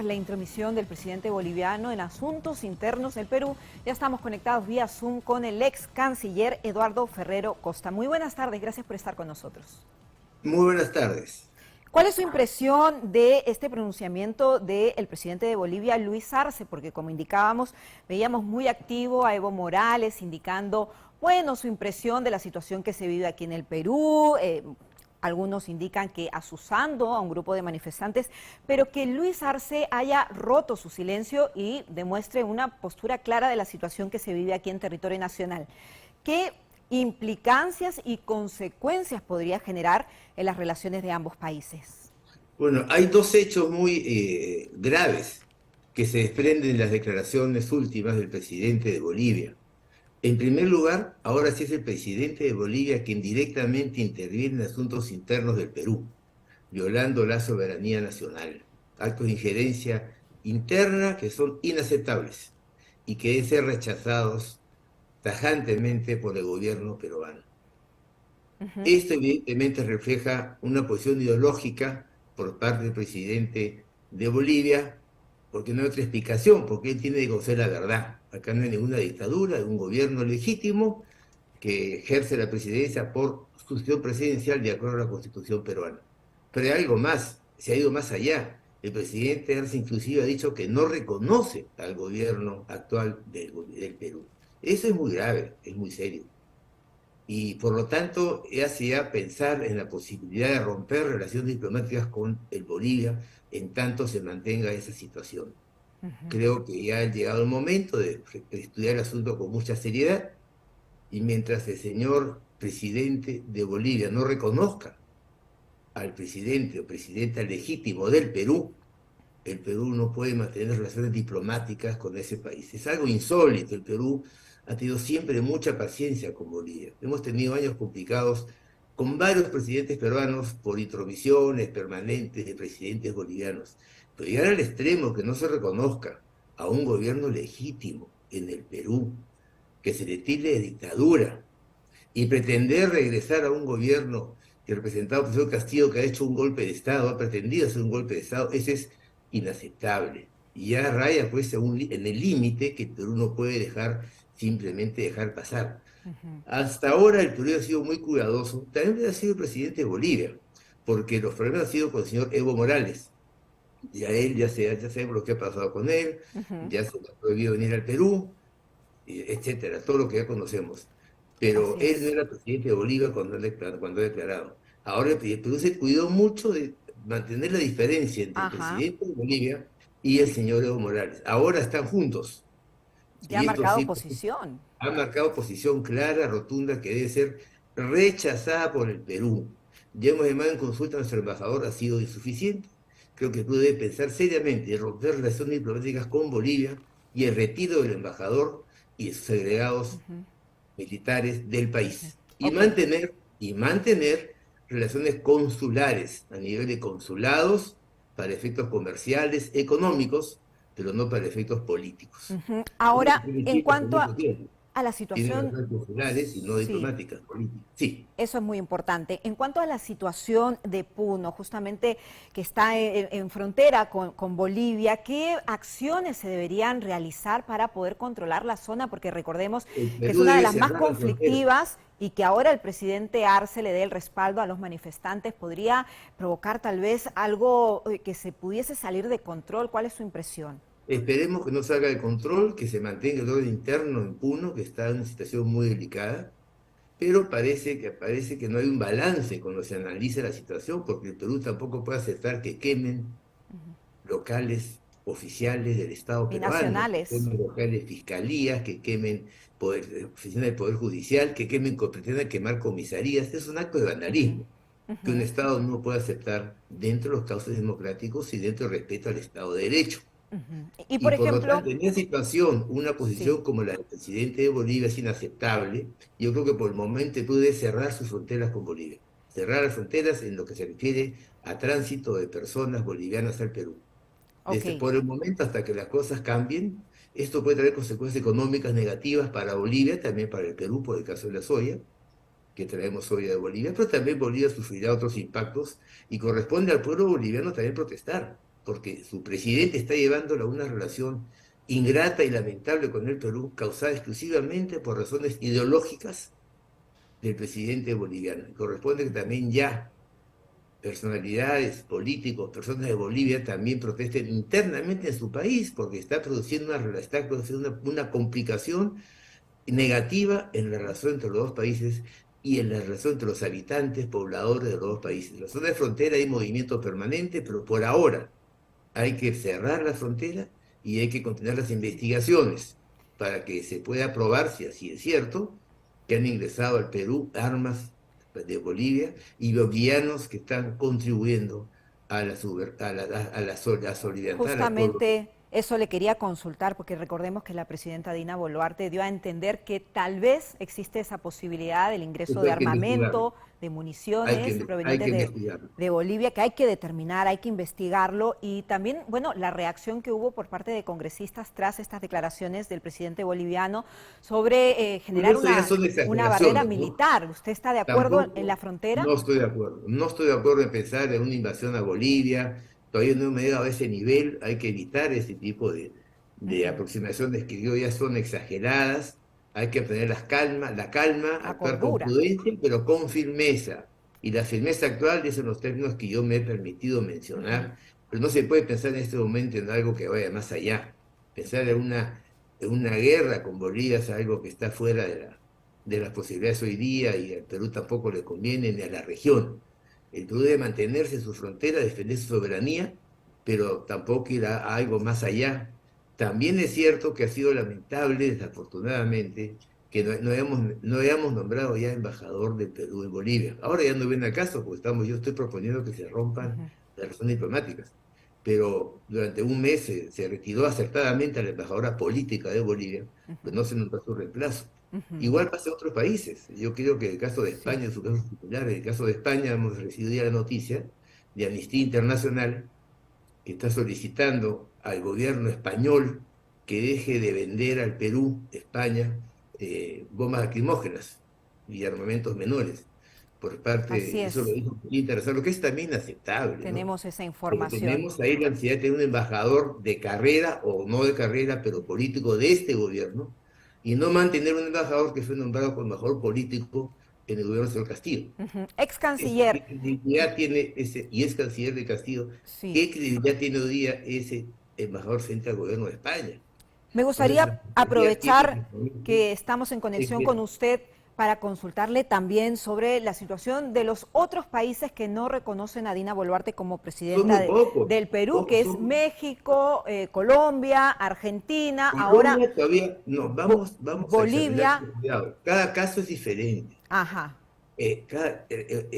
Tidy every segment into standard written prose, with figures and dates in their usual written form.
la intromisión del presidente boliviano en asuntos internos del Perú. Ya estamos conectados vía Zoom con el ex canciller Eduardo Ferrero Costa. Muy buenas tardes, gracias por estar con nosotros. Muy buenas tardes. ¿Cuál es su impresión de este pronunciamiento del presidente de Bolivia, Luis Arce? Porque como indicábamos, veíamos muy activo a Evo Morales indicando, bueno, su impresión de la situación que se vive aquí en el Perú. Algunos indican que asusando a un grupo de manifestantes, pero que Luis Arce haya roto su silencio y demuestre una postura clara de la situación que se vive aquí en territorio nacional. ¿Qué implicancias y consecuencias podría generar en las relaciones de ambos países? Bueno, hay dos hechos muy graves que se desprenden de las declaraciones últimas del presidente de Bolivia. En primer lugar, ahora sí es el presidente de Bolivia quien directamente interviene en asuntos internos del Perú, violando la soberanía nacional. Actos de injerencia interna que son inaceptables y que deben ser rechazados tajantemente por el gobierno peruano. Ujú. Esto evidentemente refleja una posición ideológica por parte del presidente de Bolivia, porque no hay otra explicación, porque él tiene que conocer la verdad. Acá no hay ninguna dictadura, hay un gobierno legítimo que ejerce la presidencia por sucesión presidencial de acuerdo a la Constitución peruana. Pero hay algo más, se ha ido más allá. El presidente Arce inclusive ha dicho que no reconoce al gobierno actual del Perú. Eso es muy grave, es muy serio y por lo tanto hacía pensar en la posibilidad de romper relaciones diplomáticas con el Bolivia en tanto se mantenga esa situación. Ujú. Creo que ya ha llegado el momento de estudiar el asunto con mucha seriedad y mientras el señor presidente de Bolivia no reconozca al presidente o presidenta legítimo del Perú, el Perú no puede mantener relaciones diplomáticas con ese país. Es algo insólito. El Perú ha tenido siempre mucha paciencia con Bolivia. Hemos tenido años complicados con varios presidentes peruanos por intromisiones permanentes de presidentes bolivianos. Pero llegar al extremo que no se reconozca a un gobierno legítimo en el Perú, que se le tilde de dictadura, y pretender regresar a un gobierno que representado por el señor Castillo, que ha hecho un golpe de Estado, ha pretendido hacer un golpe de Estado, ese es inaceptable. Y ya raya pues en el límite que el Perú no puede simplemente dejar pasar. Ujú. Hasta ahora el Perú ha sido muy cuidadoso, también ha sido el presidente de Bolivia, porque los problemas han sido con el señor Evo Morales. Y a él ya sabemos lo que ha pasado con él, Ujú. ya se le ha prohibido venir al Perú, etcétera, todo lo que ya conocemos. Pero Así él no es. era presidente de Bolivia cuando ha declarado. Ahora el Perú se cuidó mucho de mantener la diferencia entre el Ajá. presidente de Bolivia y el señor Evo Morales. Ahora están juntos. Ya ha Y esto marcado sí posición. ha marcado posición clara, rotunda, que debe ser rechazada por el Perú. Ya hemos llamado en consulta a nuestro embajador, ha sido insuficiente. Creo que el Perú debe pensar seriamente en romper relaciones diplomáticas con Bolivia y el retiro del embajador y sus agregados Ujú. militares del Ujú. país. Ok. Y mantener relaciones consulares a nivel de consulados para efectos comerciales, económicos, pero no para efectos políticos. Ujú. Como Ahora, tiene en Chile hace cuanto mucho tiempo. a la Tiene situación, relaciones consulares y no sí, diplomáticas, políticas. Sí. eso es muy importante. En cuanto a la situación de Puno, justamente que está en frontera con Bolivia, ¿qué acciones se deberían realizar para poder controlar la zona? Porque recordemos El que es Perú una de debe las más cerrar la frontera. conflictivas y que ahora el presidente Arce le dé el respaldo a los manifestantes. ¿Podría provocar tal vez algo que se pudiese salir de control? ¿Cuál es su impresión? Esperemos que no salga de control, que se mantenga el orden interno en Puno, que está en una situación muy delicada, pero parece que no hay un balance cuando se analiza la situación, porque el Perú tampoco puede aceptar que quemen locales oficiales del Estado peruano, que Binacionales. quemen locales fiscalías, que quemen oficinas del Poder Judicial, que pretendan quemar comisarías. Es un acto de Ujú. vandalismo que un Ujú. Estado no puede aceptar dentro de los cauces democráticos y dentro del respeto al Estado de Derecho. Ujú. Y Y por por lo ejemplo, tanto, en esa situación, una sí. posición como la del presidente de Bolivia es inaceptable. Yo creo que por el momento puede cerrar sus fronteras con Bolivia. Cerrar las fronteras en lo que se refiere a tránsito de personas bolivianas al Perú. Ok. Por el momento, hasta que las cosas cambien, esto puede traer consecuencias económicas negativas para Bolivia, también para el Perú, por el caso de la soya, que traemos soya de Bolivia, pero también Bolivia sufrirá otros impactos y corresponde al pueblo boliviano también protestar, porque su presidente está llevándola a una relación ingrata y lamentable con el Perú, causada exclusivamente por razones ideológicas del presidente boliviano. Y corresponde que también ya personalidades, políticos, personas de Bolivia también protesten internamente en su país, porque está produciendo una complicación negativa en la relación entre los dos países y en la relación entre los habitantes, pobladores de los dos países. En la zona de frontera hay movimiento permanente, pero por ahora hay que cerrar la frontera y hay que continuar las investigaciones para que se pueda probar si así es cierto que han ingresado al Perú armas de Bolivia y bolivianos que están contribuyendo a la solidaridad, al acuerdo. Justamente eso le quería consultar, porque recordemos que la presidenta Dina Boluarte dio a entender que tal vez existe esa posibilidad del ingreso Eso de hay que investigarlo, armamento, de municiones hay que provenientes investigarlo. de Bolivia, que hay que determinar, hay que investigarlo, y también, bueno, la reacción que hubo por parte de congresistas tras estas declaraciones del presidente boliviano sobre Bueno, generar eso ya son una barrera exageraciones, ¿no? militar. ¿Usted está de acuerdo en la Tampoco, frontera? no estoy de acuerdo. No estoy de acuerdo en pensar en una invasión a Bolivia. Todavía no me he llegado a ese nivel. Hay que evitar ese tipo de Ujú. aproximaciones que digo ya son exageradas. Hay que tener la calma, La actuar con cordura. prudencia, pero con firmeza. Y la firmeza actual es en los términos que yo me he permitido Ujú. mencionar, pero no se puede pensar en este momento en algo que vaya más allá. Pensar en una guerra con Bolivia es algo que está fuera de las posibilidades hoy día y al Perú tampoco le conviene ni a la región. El Perú debe mantenerse en su frontera, defender su soberanía, pero tampoco ir a algo más allá. También es cierto que ha sido lamentable, desafortunadamente, que no hayamos nombrado ya embajador del Perú en Bolivia. Ahora ya no viene al caso, porque yo estoy proponiendo que se rompan Ujú. las relaciones diplomáticas. Pero durante un mes se retiró acertadamente a la embajadora política de Bolivia, pues Ujú. no se nombró su reemplazo. Ujú. Igual pasa en otros países. Yo creo que el caso de Sí. España es un caso particular. En el caso de España hemos recibido ya la noticia de Amnistía Internacional que está solicitando al gobierno español que deje de vender al Perú, España, bombas lacrimógenas y armamentos menores. Así Eso lo es. dijo Amnistía Internacional, lo que es también inaceptable, ¿no? Tenemos esa Porque información. tenemos ahí la necesidad de tener un embajador de carrera, o no de carrera, pero político de este gobierno, y no mantener un embajador que fue nombrado como mejor político en el gobierno del señor Castillo. Ujú. Ex ¿Qué canciller, credibilidad tiene ese, y es canciller de Castillo, sí. qué credibilidad tiene hoy día ese embajador frente al gobierno de España? Me Entonces, la gustaría autoridad tiene aprovechar que que estamos en conexión con esperar. usted para consultarle también sobre la situación de los otros países que no reconocen a Dina Boluarte como Son presidenta muy pocos, del Perú, que pocos es son. México, Colombia, Argentina, ahora Colombia todavía, no, vamos a examinar Bolivia. con cuidado. Cada caso es diferente. Ajá.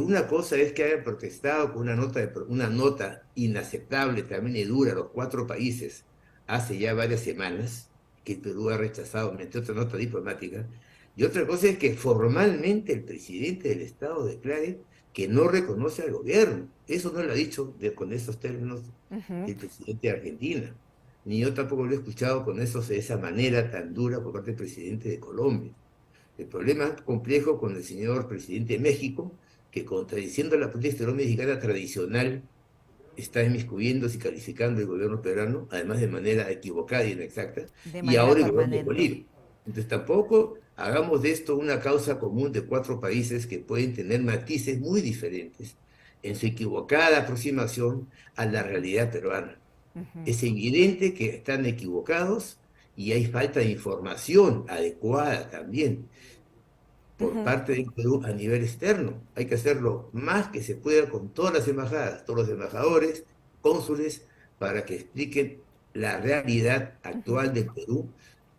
Una cosa es que hayan protestado con una nota inaceptable también y dura, los cuatro países, hace ya varias semanas, que el Perú ha rechazado mediante otra nota diplomática, y otra cosa es que formalmente el presidente del Estado declare que no reconoce al gobierno. Eso no lo ha dicho con esos términos Ujú. el presidente de Argentina, ni yo tampoco lo he escuchado de esa manera tan dura por parte del presidente de Colombia. El problema complejo con el señor presidente de México, que contradiciendo la política exterior mexicana tradicional, está inmiscuyéndose y calificando el gobierno peruano, además de manera equivocada y inexacta, De y manera ahora el gobierno de permanente. Bolivia. Entonces tampoco hagamos de esto una causa común de cuatro países que pueden tener matices muy diferentes en su equivocada aproximación a la Ujú. realidad peruana. Ujú. Es evidente que están equivocados y hay falta de información adecuada también por Ujú. parte del Perú a nivel externo. Hay que hacerlo más que se pueda con todas las embajadas, todos los embajadores, cónsules, para que expliquen la realidad Ujú. actual del Perú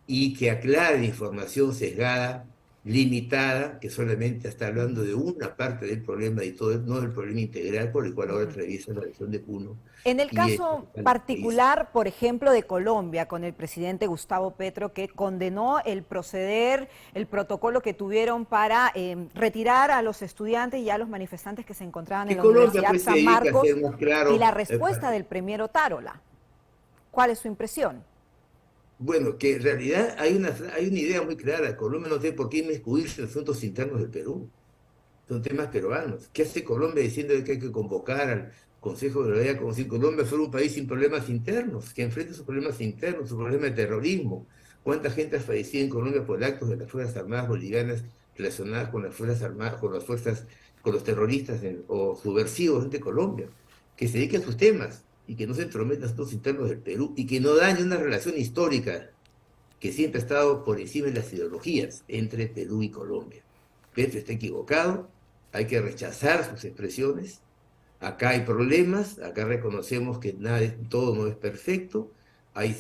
y que aclaren información sesgada, limitada, que solamente está hablando de una parte del problema y todo, no del problema integral por el cual ahora Ujú. atraviesa la región de Puno En el y caso el país. particular, por ejemplo, de Colombia, con el presidente Gustavo Petro, que condenó el proceder, el protocolo que tuvieron para retirar a los estudiantes y a los manifestantes que se encontraban en Que la Colombia Universidad pues se San dedica a Marcos, ser más y la claro. respuesta del premier Otárola. ¿Cuál es su impresión? Bueno, que en realidad hay una idea muy clara. Colombia no tiene por qué inmiscuirse en asuntos internos del Perú. Son temas peruanos. ¿Qué hace Colombia diciendo que hay que convocar Consejo de Seguridad, como si Colombia fuera un país sin problemas internos, que enfrenta sus problemas internos, su problema de terrorismo. ¿Cuánta gente ha fallecido en Colombia por actos de las Fuerzas Armadas bolivianas relacionadas con las Fuerzas Armadas, con las fuerzas, con los terroristas o subversivos de Colombia? Que se dedique a sus temas y que no se entrometa en asuntos internos del Perú y que no dañe una relación histórica que siempre ha estado por encima de las ideologías entre Perú y Colombia. Petro está equivocado, hay que rechazar sus expresiones. Acá hay problemas, acá reconocemos que todo no es perfecto, hay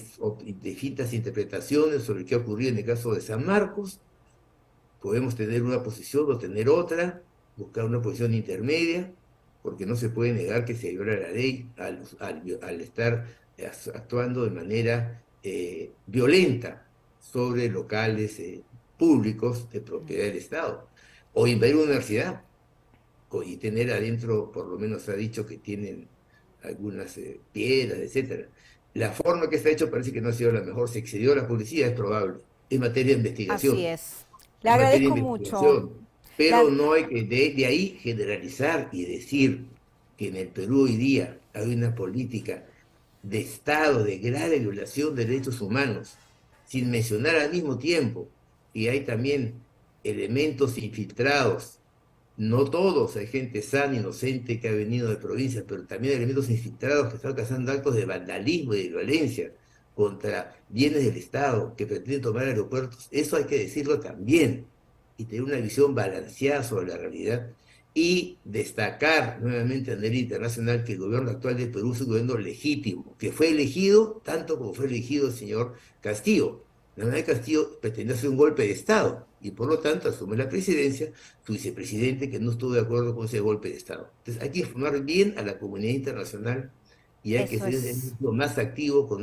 distintas interpretaciones sobre qué ha ocurrido en el caso de San Marcos, podemos tener una posición o tener otra, buscar una posición intermedia, porque no se puede negar que se viola la ley al estar actuando de manera violenta sobre locales públicos de propiedad del Estado, o invadir una universidad y tener adentro, por lo menos se ha dicho que tienen algunas piedras, etcétera. La forma que está hecho parece que no ha sido la mejor, se excedió la policía, es probable, en materia de Así investigación, es. Le agradezco mucho. pero Le- no hay que de ahí generalizar y decir que en el Perú hoy día hay una política de Estado de grave violación de derechos humanos, sin mencionar al mismo tiempo que hay también elementos infiltrados, no todos, hay gente sana, inocente que ha venido de provincias, pero también hay elementos infiltrados que están causando actos de vandalismo y de violencia contra bienes del Estado que pretenden tomar aeropuertos. Eso hay que decirlo también y tener una visión balanceada sobre la realidad y destacar nuevamente a nivel internacional que el gobierno actual de Perú es un gobierno legítimo, que fue elegido tanto como fue elegido el señor Castillo. La verdad Castillo pretendió hacer un golpe de Estado y por lo tanto asume la presidencia su vicepresidente que no estuvo de acuerdo con ese golpe de Estado. Entonces hay que informar bien a la comunidad internacional y hay que Eso ser es, más activo con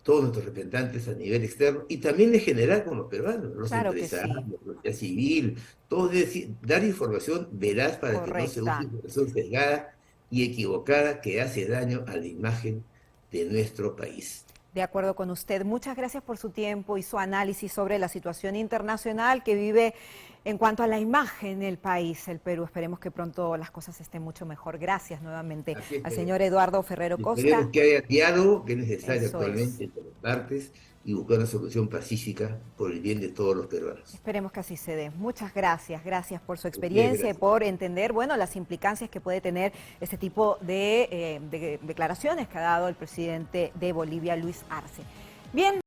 todos nuestros representantes a nivel externo y también en general con los peruanos, los claro que empresarios, sí, la sociedad civil, todos decir, dar información veraz para que no se use correcta. información sesgada y equivocada que hace daño a la imagen de nuestro país. De acuerdo con usted. Muchas gracias por su tiempo y su análisis sobre la situación internacional que vive en cuanto a la imagen del país, el Perú. Esperemos que pronto las cosas estén mucho mejor. Gracias nuevamente Así al esperemos. señor Eduardo Ferrero Y Costa. esperemos que haya diálogo, que es necesario Eso es. actualmente entre las partes, y buscar una solución pacífica por el bien de todos los peruanos. Esperemos que así se dé. Muchas gracias. Gracias por su Muchas experiencia y gracias. por entender, bueno, las implicancias que puede tener este tipo de declaraciones que ha dado el presidente de Bolivia, Luis Arce. Bien.